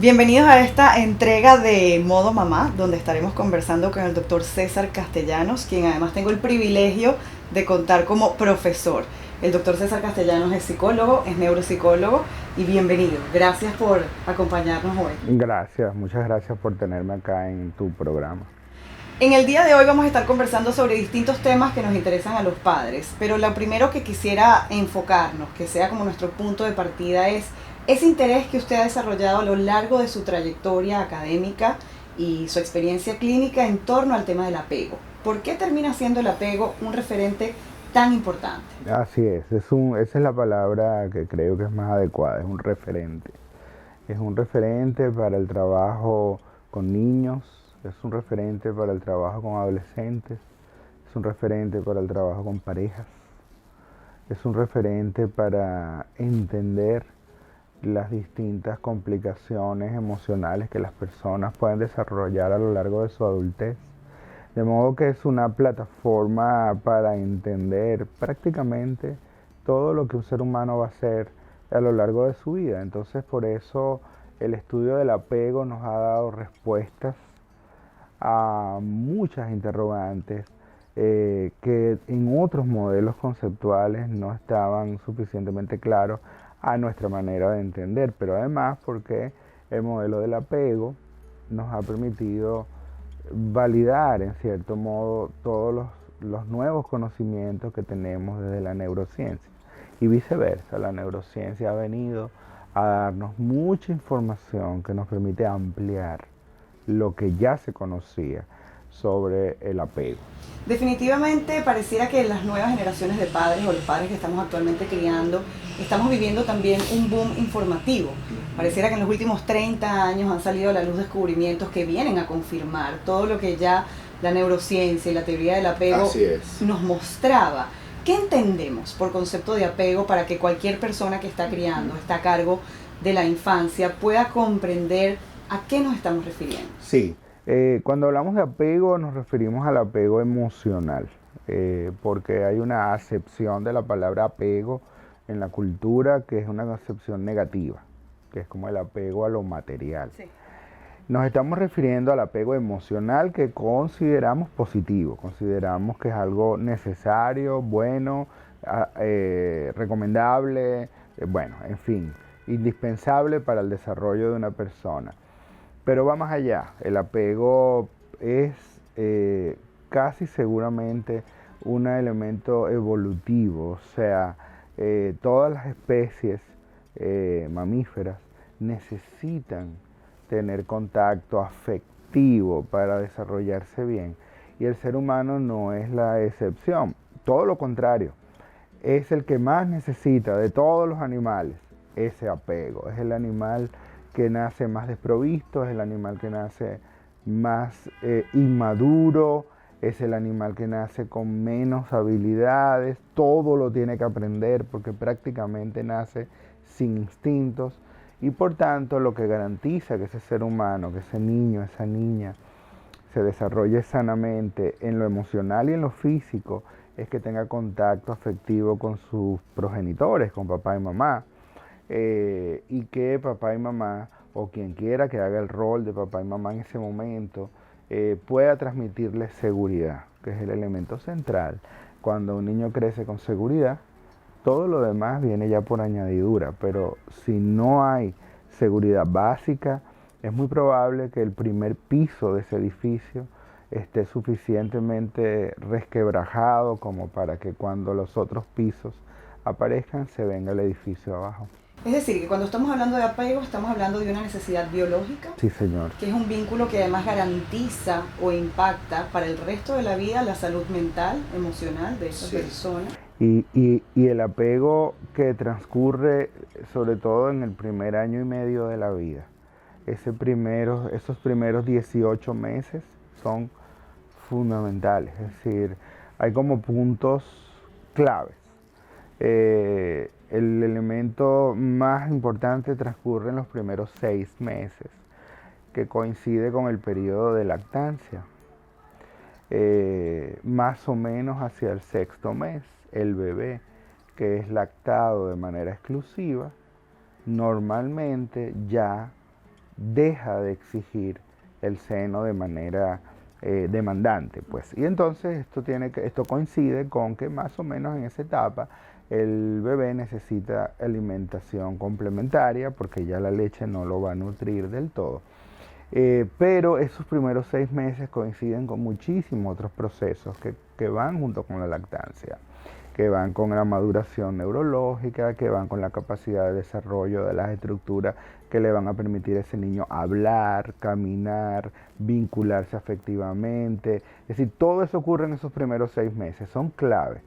Bienvenidos a esta entrega de Modo Mamá, donde estaremos conversando con el doctor César Castellanos, quien además tengo el privilegio de contar como profesor. El doctor César Castellanos es psicólogo, es neuropsicólogo y bienvenido. Gracias por acompañarnos hoy. Gracias, muchas gracias por tenerme acá en tu programa. En el día de hoy vamos a estar conversando sobre distintos temas que nos interesan a los padres, pero lo primero que quisiera enfocarnos, que sea como nuestro punto de partida, es ese interés que usted ha desarrollado a lo largo de su trayectoria académica y su experiencia clínica en torno al tema del apego. ¿Por qué termina siendo el apego un referente tan importante? Así esa es la palabra que creo que es más adecuada, es un referente. Es un referente para el trabajo con niños, es un referente para el trabajo con adolescentes, es un referente para el trabajo con parejas, es un referente para entender las distintas complicaciones emocionales que las personas pueden desarrollar a lo largo de su adultez. De modo que es una plataforma para entender prácticamente todo lo que un ser humano va a hacer a lo largo de su vida. Entonces, por eso el estudio del apego nos ha dado respuestas a muchas interrogantes que en otros modelos conceptuales no estaban suficientemente claros a nuestra manera de entender, pero además porque el modelo del apego nos ha permitido validar en cierto modo todos los nuevos conocimientos que tenemos desde la neurociencia y viceversa. La neurociencia ha venido a darnos mucha información que nos permite ampliar lo que ya se conocía sobre el apego. Definitivamente pareciera que las nuevas generaciones de padres o los padres que estamos actualmente criando, estamos viviendo también un boom informativo. Pareciera que en los últimos 30 años han salido a la luz descubrimientos que vienen a confirmar todo lo que ya la neurociencia y la teoría del apego nos mostraba. ¿Qué entendemos por concepto de apego para que cualquier persona que está criando, está a cargo de la infancia, pueda comprender a qué nos estamos refiriendo? Sí, cuando hablamos de apego nos referimos al apego emocional, porque hay una acepción de la palabra apego en la cultura que es una acepción negativa, que es como el apego a lo material. Sí. Nos estamos refiriendo al apego emocional que consideramos positivo, consideramos que es algo necesario, bueno, recomendable, bueno, en fin, indispensable para el desarrollo de una persona. Pero va más allá, el apego es casi seguramente un elemento evolutivo, o sea, todas las especies mamíferas necesitan tener contacto afectivo para desarrollarse bien y el ser humano no es la excepción, todo lo contrario, es el que más necesita de todos los animales ese apego, es el animal que nace más desprovisto, es el animal que nace más inmaduro, es el animal que nace con menos habilidades, todo lo tiene que aprender porque prácticamente nace sin instintos y por tanto lo que garantiza que ese ser humano, que ese niño, esa niña se desarrolle sanamente en lo emocional y en lo físico es que tenga contacto afectivo con sus progenitores, con papá y mamá y que papá y mamá, o quien quiera que haga el rol de papá y mamá en ese momento, pueda transmitirle seguridad, que es el elemento central. Cuando un niño crece con seguridad, todo lo demás viene ya por añadidura, pero si no hay seguridad básica, es muy probable que el primer piso de ese edificio esté suficientemente resquebrajado como para que cuando los otros pisos aparezcan se venga el edificio abajo. Es decir, que cuando estamos hablando de apego, estamos hablando de una necesidad biológica, Sí, señor. que es un vínculo que además garantiza o impacta para el resto de la vida la salud mental, emocional de esa persona. Y el apego que transcurre sobre todo en el primer año y medio de la vida. Esos primeros 18 meses son fundamentales, es decir, hay como puntos claves. El elemento más importante transcurre en los primeros 6 meses, que coincide con el periodo de lactancia. Más o menos hacia el sexto mes, el bebé que es lactado de manera exclusiva, normalmente ya deja de exigir el seno de manera demandante, pues. Y entonces esto coincide con que más o menos en esa etapa el bebé necesita alimentación complementaria porque ya la leche no lo va a nutrir del todo. Pero esos primeros 6 meses coinciden con muchísimos otros procesos que van junto con la lactancia, que van con la maduración neurológica, que van con la capacidad de desarrollo de las estructuras que le van a permitir a ese niño hablar, caminar, vincularse afectivamente. Es decir, todo eso ocurre en esos primeros 6 meses, son clave.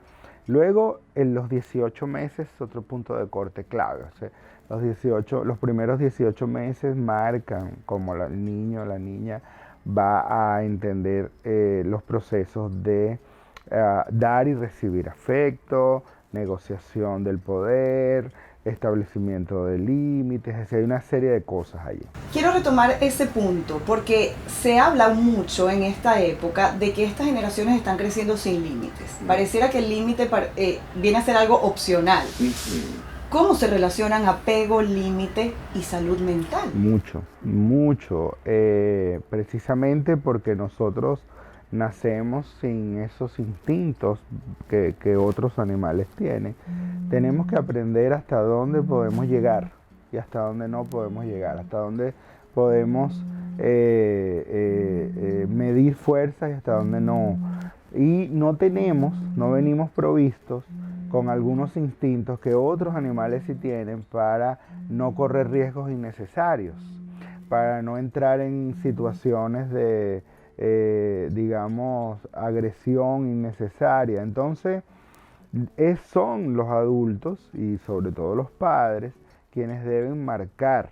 Luego, en los 18 meses, otro punto de corte clave. O sea, los primeros 18 meses marcan cómo el niño o la niña va a entender los procesos de dar y recibir afecto, negociación del poder, establecimiento de límites, es decir, hay una serie de cosas allí. Quiero retomar ese punto porque se habla mucho en esta época de que estas generaciones están creciendo sin límites. Pareciera que el límite viene a ser algo opcional. ¿Cómo se relacionan apego, límite y salud mental? Mucho, mucho. Precisamente porque nosotros nacemos sin esos instintos que otros animales tienen. Tenemos que aprender hasta dónde podemos llegar y hasta dónde no podemos llegar, hasta dónde podemos medir fuerzas y hasta dónde no. Y no venimos provistos con algunos instintos que otros animales sí tienen para no correr riesgos innecesarios, para no entrar en situaciones de, digamos, agresión innecesaria. Entonces, son los adultos y sobre todo los padres quienes deben marcar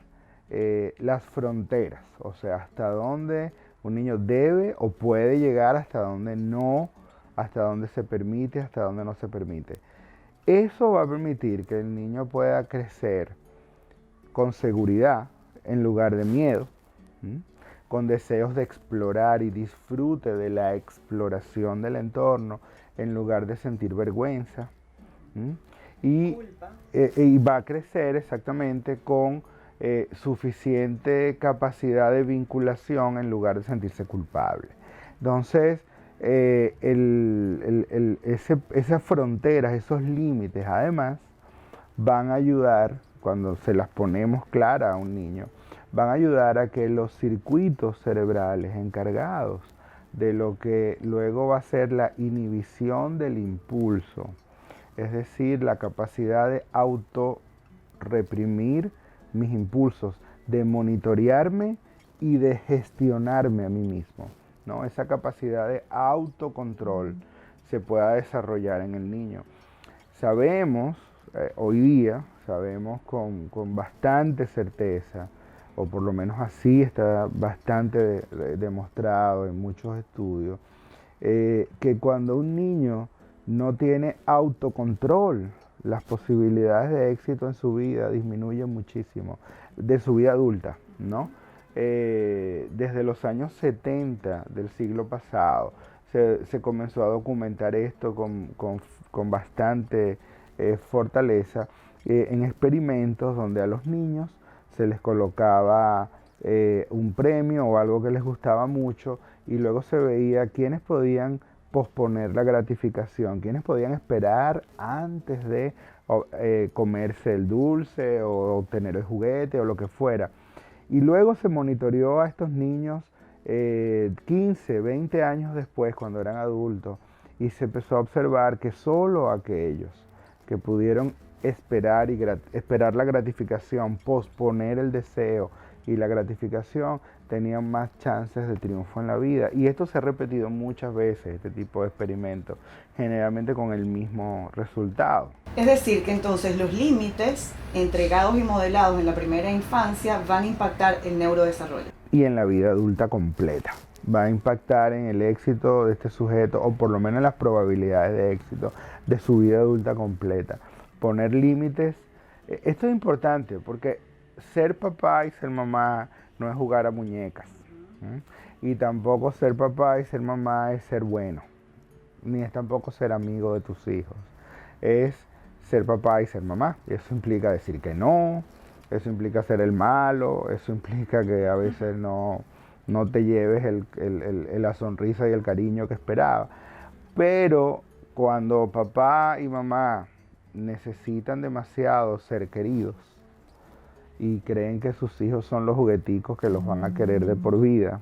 las fronteras, o sea, hasta dónde un niño debe o puede llegar, hasta dónde no, hasta dónde se permite, hasta dónde no se permite. Eso va a permitir que el niño pueda crecer con seguridad en lugar de miedo, con deseos de explorar y disfrute de la exploración del entorno en lugar de sentir vergüenza. Y va a crecer exactamente con suficiente capacidad de vinculación en lugar de sentirse culpable. Entonces, esas fronteras, esos límites, además, van a ayudar, cuando se las ponemos claras a un niño, van a ayudar a que los circuitos cerebrales encargados de lo que luego va a ser la inhibición del impulso, es decir, la capacidad de autorreprimir mis impulsos, de monitorearme y de gestionarme a mí mismo, ¿no? Esa capacidad de autocontrol se pueda desarrollar en el niño. Sabemos, hoy día, sabemos con bastante certeza, o por lo menos así está bastante demostrado en muchos estudios, que cuando un niño no tiene autocontrol, las posibilidades de éxito en su vida disminuyen muchísimo, de su vida adulta, ¿no? Desde los años 70 del siglo pasado se comenzó a documentar esto con bastante fortaleza en experimentos donde a los niños se les colocaba un premio o algo que les gustaba mucho y luego se veía quiénes podían posponer la gratificación, quiénes podían esperar antes de comerse el dulce o obtener el juguete o lo que fuera. Y luego se monitoreó a estos niños 15, 20 años después, cuando eran adultos, y se empezó a observar que solo aquellos que pudieron esperar la gratificación, posponer el deseo y la gratificación, tenían más chances de triunfo en la vida. Y esto se ha repetido muchas veces, este tipo de experimentos, generalmente con el mismo resultado. Es decir, que entonces los límites entregados y modelados en la primera infancia van a impactar el neurodesarrollo. Y en la vida adulta completa. Va a impactar en el éxito de este sujeto, o por lo menos en las probabilidades de éxito de su vida adulta completa. Poner límites, esto es importante porque ser papá y ser mamá no es jugar a muñecas. Y tampoco ser papá y ser mamá es ser bueno, ni es tampoco ser amigo de tus hijos. Es ser papá y ser mamá. Y eso implica decir que no, eso implica ser el malo, eso implica que a veces no te lleves la sonrisa y el cariño que esperaba. Pero cuando papá y mamá necesitan demasiado ser queridos y creen que sus hijos son los jugueticos que los van a querer de por vida,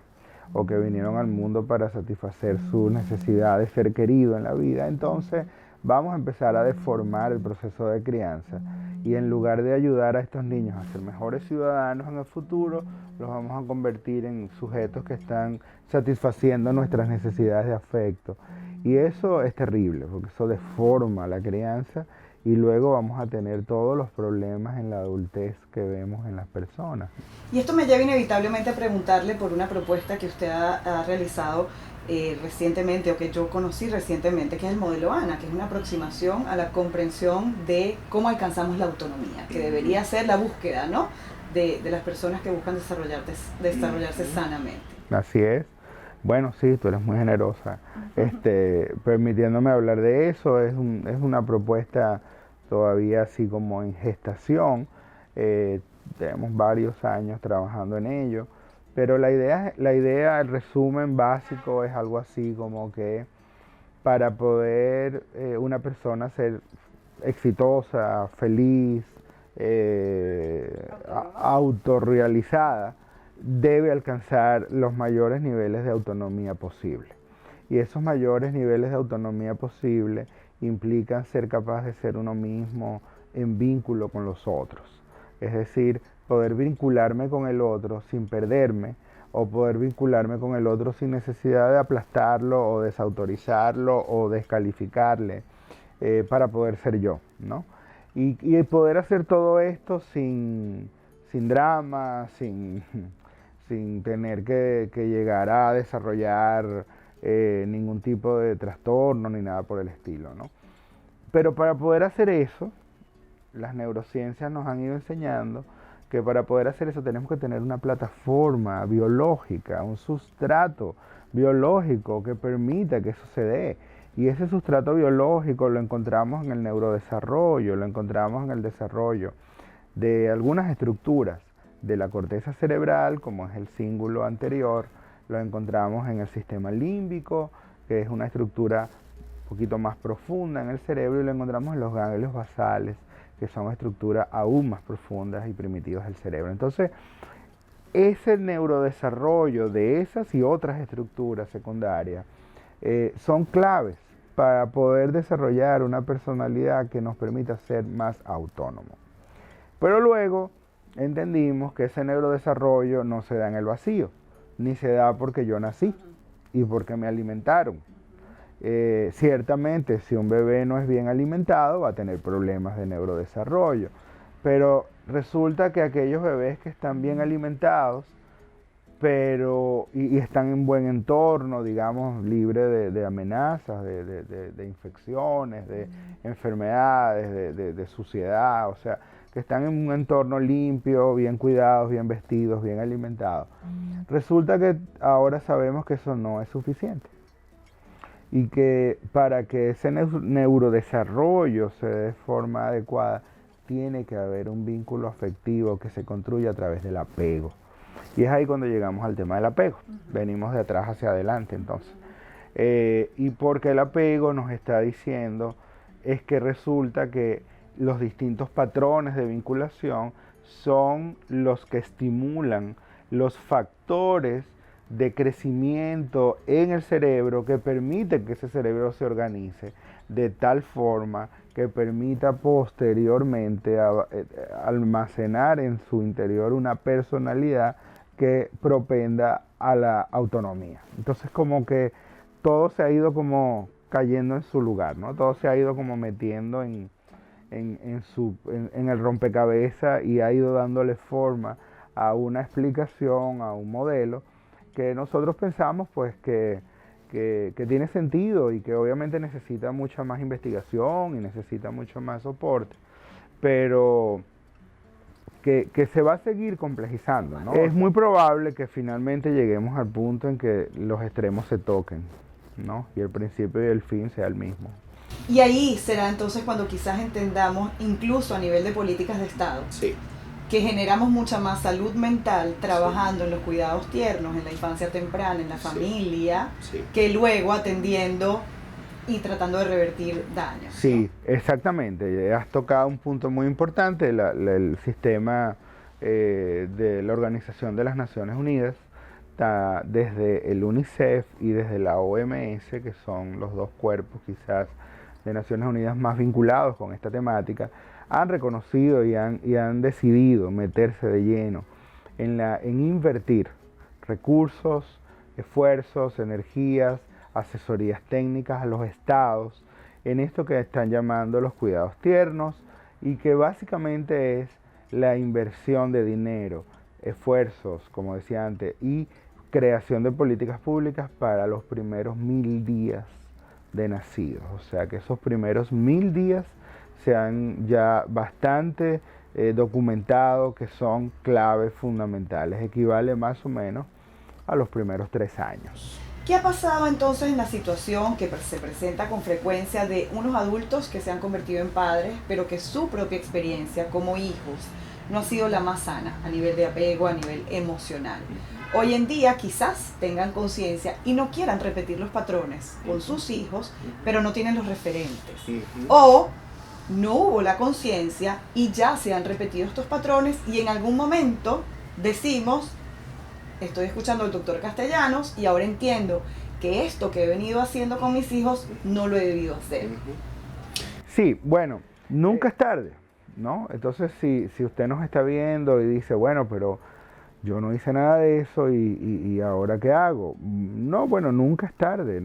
o que vinieron al mundo para satisfacer su necesidad de ser querido en la vida, entonces vamos a empezar a deformar el proceso de crianza, y en lugar de ayudar a estos niños a ser mejores ciudadanos en el futuro, los vamos a convertir en sujetos que están satisfaciendo nuestras necesidades de afecto. Y eso es terrible, porque eso deforma la crianza, y luego vamos a tener todos los problemas en la adultez que vemos en las personas. Y esto me lleva inevitablemente a preguntarle por una propuesta que usted ha realizado recientemente, o que yo conocí recientemente, que es el modelo ANA, que es una aproximación a la comprensión de cómo alcanzamos la autonomía, que debería ser la búsqueda, ¿no?, de las personas que buscan desarrollarse sanamente. Así es. Bueno, sí, tú eres muy generosa. Permitiéndome hablar de eso, es una propuesta todavía así como en gestación. Tenemos varios años trabajando en ello, pero la idea, el resumen básico es algo así como que para poder una persona ser exitosa, feliz, autorrealizada, debe alcanzar los mayores niveles de autonomía posible. Y esos mayores niveles de autonomía posible implican ser capaz de ser uno mismo en vínculo con los otros. Es decir, poder vincularme con el otro sin perderme, o poder vincularme con el otro sin necesidad de aplastarlo o desautorizarlo o descalificarle, para poder ser yo, ¿no? Y poder hacer todo esto sin drama, sin tener que llegar a desarrollar ningún tipo de trastorno ni nada por el estilo, ¿no? Pero para poder hacer eso, las neurociencias nos han ido enseñando que para poder hacer eso tenemos que tener una plataforma biológica, un sustrato biológico que permita que eso se dé. Y ese sustrato biológico lo encontramos en el neurodesarrollo, lo encontramos en el desarrollo de algunas estructuras de la corteza cerebral, como es el cíngulo anterior, lo encontramos en el sistema límbico, que es una estructura un poquito más profunda en el cerebro, y lo encontramos en los ganglios basales, que son estructuras aún más profundas y primitivas del cerebro. Entonces, ese neurodesarrollo de esas y otras estructuras secundarias son claves para poder desarrollar una personalidad que nos permita ser más autónomos. Pero luego entendimos que ese neurodesarrollo no se da en el vacío, ni se da porque yo nací y porque me alimentaron. Ciertamente, si un bebé no es bien alimentado, va a tener problemas de neurodesarrollo, pero resulta que aquellos bebés que están bien alimentados, y están en buen entorno, digamos, libre de amenazas, de infecciones, de enfermedades, de suciedad, o sea, que están en un entorno limpio, bien cuidados, bien vestidos, bien alimentados. Resulta que ahora sabemos que eso no es suficiente. Y que para que ese neurodesarrollo se dé de forma adecuada, tiene que haber un vínculo afectivo que se construya a través del apego. Y es ahí cuando llegamos al tema del apego. Venimos de atrás hacia adelante, entonces. Y porque el apego nos está diciendo es que resulta que los distintos patrones de vinculación son los que estimulan los factores de crecimiento en el cerebro que permiten que ese cerebro se organice de tal forma que permita posteriormente almacenar en su interior una personalidad que propenda a la autonomía. Entonces, como que todo se ha ido como cayendo en su lugar, ¿no? Todo se ha ido como metiendo en el rompecabezas, y ha ido dándole forma a una explicación, a un modelo que nosotros pensamos pues que tiene sentido, y que obviamente necesita mucha más investigación y necesita mucho más soporte, pero que se va a seguir complejizando, ¿no? Es muy probable que finalmente lleguemos al punto en que los extremos se toquen, ¿no? Y el principio y el fin sea el mismo. Y ahí será entonces cuando quizás entendamos, incluso a nivel de políticas de Estado, sí, que generamos mucha más salud mental trabajando en los cuidados tiernos, en la infancia temprana, en la familia, que luego atendiendo y tratando de revertir daños. Sí, ¿no? Exactamente. Has tocado un punto muy importante, el sistema de la Organización de las Naciones Unidas, desde el UNICEF y desde la OMS, que son los dos cuerpos quizás de Naciones Unidas más vinculados con esta temática, han reconocido y han decidido meterse de lleno en invertir recursos, esfuerzos, energías, asesorías técnicas a los estados en esto que están llamando los cuidados tiernos, y que básicamente es la inversión de dinero, esfuerzos, como decía antes, y creación de políticas públicas para los primeros 1000 días de nacidos. O sea que esos primeros 1000 días se han ya bastante documentado que son claves fundamentales, equivale más o menos a los primeros 3 años. ¿Qué ha pasado entonces en la situación que se presenta con frecuencia de unos adultos que se han convertido en padres, pero que su propia experiencia como hijos no ha sido la más sana a nivel de apego, a nivel emocional? Hoy en día quizás tengan conciencia y no quieran repetir los patrones con sus hijos, pero no tienen los referentes. O no hubo la conciencia y ya se han repetido estos patrones y en algún momento decimos: estoy escuchando al doctor Castellanos y ahora entiendo que esto que he venido haciendo con mis hijos no lo he debido hacer. Sí, bueno, nunca es tarde, ¿no? Entonces, si usted nos está viendo y dice, bueno, pero yo no hice nada de eso y ahora ¿qué hago? No, bueno, nunca es tarde,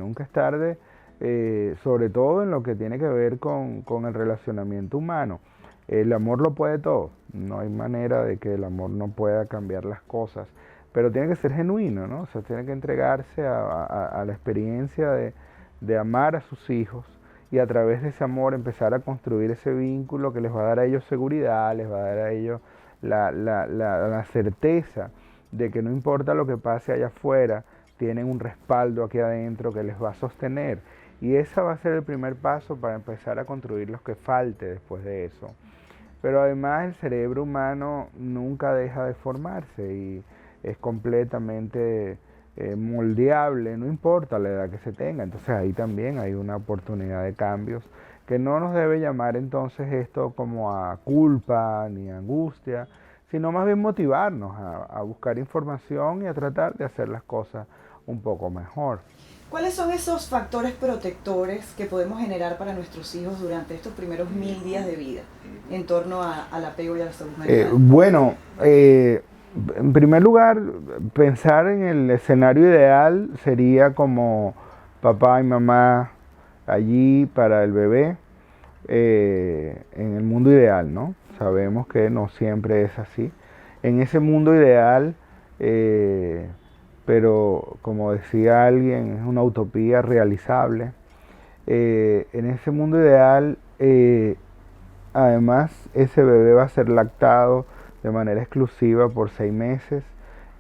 sobre todo en lo que tiene que ver con el relacionamiento humano. El amor lo puede todo, no hay manera de que el amor no pueda cambiar las cosas, pero tiene que ser genuino, ¿no? O sea, tiene que entregarse a la experiencia de amar a sus hijos y a través de ese amor empezar a construir ese vínculo que les va a dar a ellos seguridad, les va a dar a ellos la certeza de que no importa lo que pase allá afuera, tienen un respaldo aquí adentro que les va a sostener. Y ese va a ser el primer paso para empezar a construir lo que falte después de eso. Pero además el cerebro humano nunca deja de formarse y es completamente moldeable, no importa la edad que se tenga. Entonces ahí también hay una oportunidad de cambios que no nos debe llamar entonces esto como a culpa ni a angustia, sino más bien motivarnos a buscar información y a tratar de hacer las cosas un poco mejor. ¿Cuáles son esos factores protectores que podemos generar para nuestros hijos durante estos primeros 1000 días de vida en torno al apego y a la salud mental? En primer lugar, pensar en el escenario ideal sería como papá y mamá allí para el bebé, en el mundo ideal, ¿no? Sabemos que no siempre es así. En ese mundo ideal, pero como decía alguien, es una utopía realizable. En ese mundo ideal, además, ese bebé va a ser lactado de manera exclusiva por 6 meses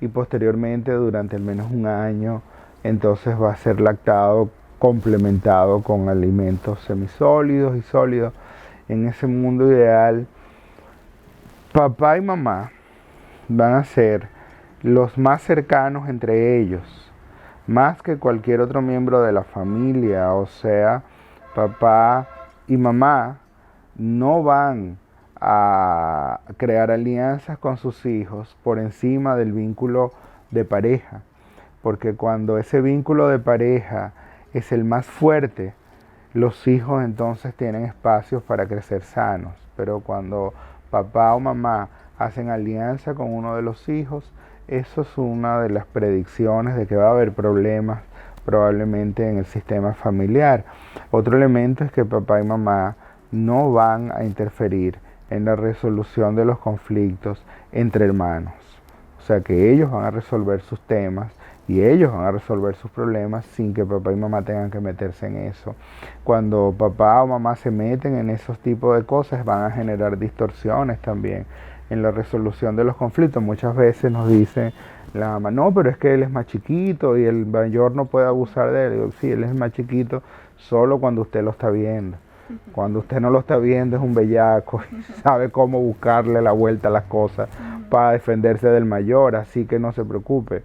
y posteriormente durante al menos un año, entonces va a ser lactado complementado con alimentos semisólidos y sólidos. En ese mundo ideal, papá y mamá van a ser los más cercanos entre ellos, más que cualquier otro miembro de la familia. O sea, papá y mamá no van a crear alianzas con sus hijos por encima del vínculo de pareja, porque cuando ese vínculo de pareja es el más fuerte, los hijos entonces tienen espacios para crecer sanos. Pero cuando papá o mamá hacen alianza con uno de los hijos, eso es una de las predicciones de que va a haber problemas probablemente en el sistema familiar. Otro elemento es que papá y mamá no van a interferir en la resolución de los conflictos entre hermanos. O sea que ellos van a resolver sus temas y ellos van a resolver sus problemas sin que papá y mamá tengan que meterse en eso. Cuando papá o mamá se meten en esos tipos de cosas, van a generar distorsiones también en la resolución de los conflictos. Muchas veces nos dicen la mamá, no, pero es que él es más chiquito y el mayor no puede abusar de él. Digo, sí, él es más chiquito solo cuando usted lo está viendo. Cuando usted no lo está viendo es un bellaco, sabe cómo buscarle la vuelta a las cosas para defenderse del mayor, así que no se preocupe.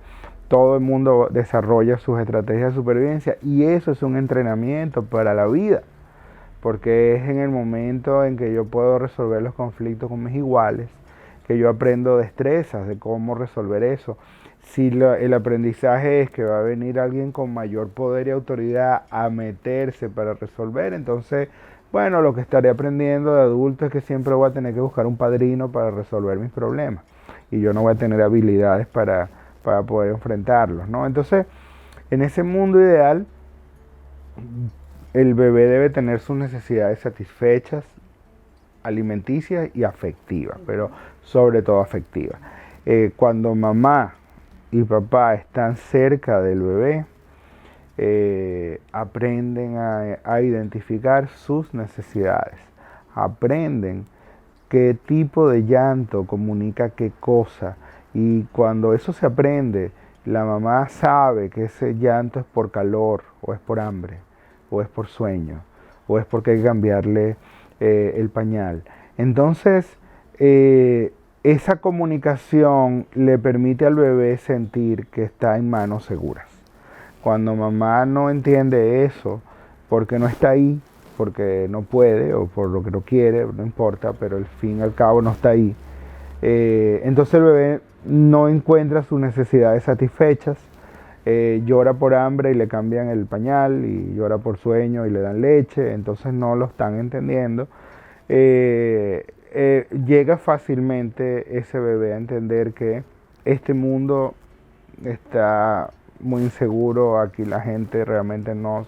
Todo el mundo desarrolla sus estrategias de supervivencia y eso es un entrenamiento para la vida, porque es en el momento en que yo puedo resolver los conflictos con mis iguales, que yo aprendo destrezas de cómo resolver eso. Si el aprendizaje es que va a venir alguien con mayor poder y autoridad a meterse para resolver, entonces, bueno, lo que estaré aprendiendo de adulto es que siempre voy a tener que buscar un padrino para resolver mis problemas y yo no voy a tener habilidades para poder enfrentarlos, ¿no? Entonces, en ese mundo ideal, el bebé debe tener sus necesidades satisfechas, alimenticias y afectivas, pero sobre todo afectivas. Cuando mamá y papá están cerca del bebé, aprenden a identificar sus necesidades, aprenden qué tipo de llanto comunica qué cosa, y cuando eso se aprende, la mamá sabe que ese llanto es por calor, o es por hambre, o es por sueño, o es porque hay que cambiarle el pañal. Entonces, esa comunicación le permite al bebé sentir que está en manos seguras. Cuando mamá no entiende eso, porque no está ahí, porque no puede o por lo que no quiere, no importa, pero al fin y al cabo no está ahí, entonces el bebé no encuentra sus necesidades satisfechas, llora por hambre y le cambian el pañal, y llora por sueño y le dan leche, entonces no lo están entendiendo. Llega fácilmente ese bebé a entender que este mundo está muy inseguro, aquí la gente realmente no,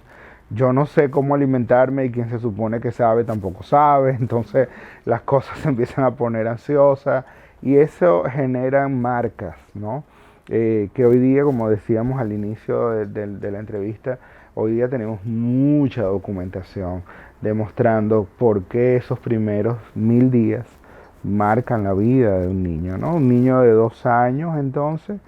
yo no sé cómo alimentarme y quien se supone que sabe tampoco sabe, entonces las cosas se empiezan a poner ansiosas y eso genera marcas, ¿no? Que hoy día, como decíamos al inicio de la entrevista, hoy día tenemos mucha documentación demostrando por qué esos primeros 1000 días marcan la vida de un niño, ¿no? Un niño de 2 años, entonces,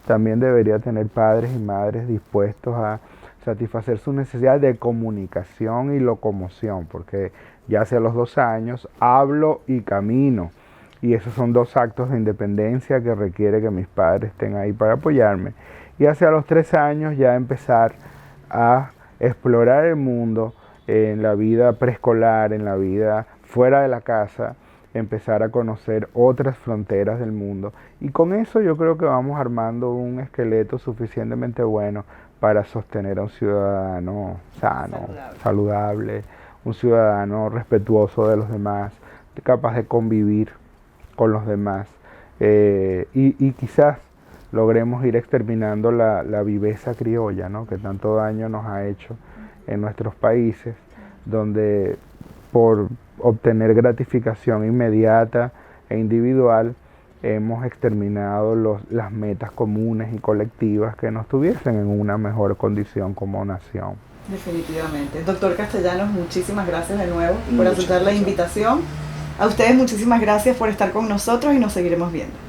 también debería tener padres y madres dispuestos a satisfacer sus necesidades de comunicación y locomoción, porque ya hacia los 2 años hablo y camino, y esos son 2 actos de independencia que requiere que mis padres estén ahí para apoyarme, y hacia los 3 años ya empezar a explorar el mundo en la vida preescolar, en la vida fuera de la casa, empezar a conocer otras fronteras del mundo, y con eso yo creo que vamos armando un esqueleto suficientemente bueno para sostener a un ciudadano sano, saludable, un ciudadano respetuoso de los demás, capaz de convivir con los demás, y quizás logremos ir exterminando la viveza criolla, ¿no? Que tanto daño nos ha hecho en nuestros países, donde por obtener gratificación inmediata e individual hemos exterminado las metas comunes y colectivas que nos tuviesen en una mejor condición como nación. Definitivamente. Doctor Castellanos, muchísimas gracias de nuevo por aceptar la invitación. A ustedes muchísimas gracias por estar con nosotros y nos seguiremos viendo.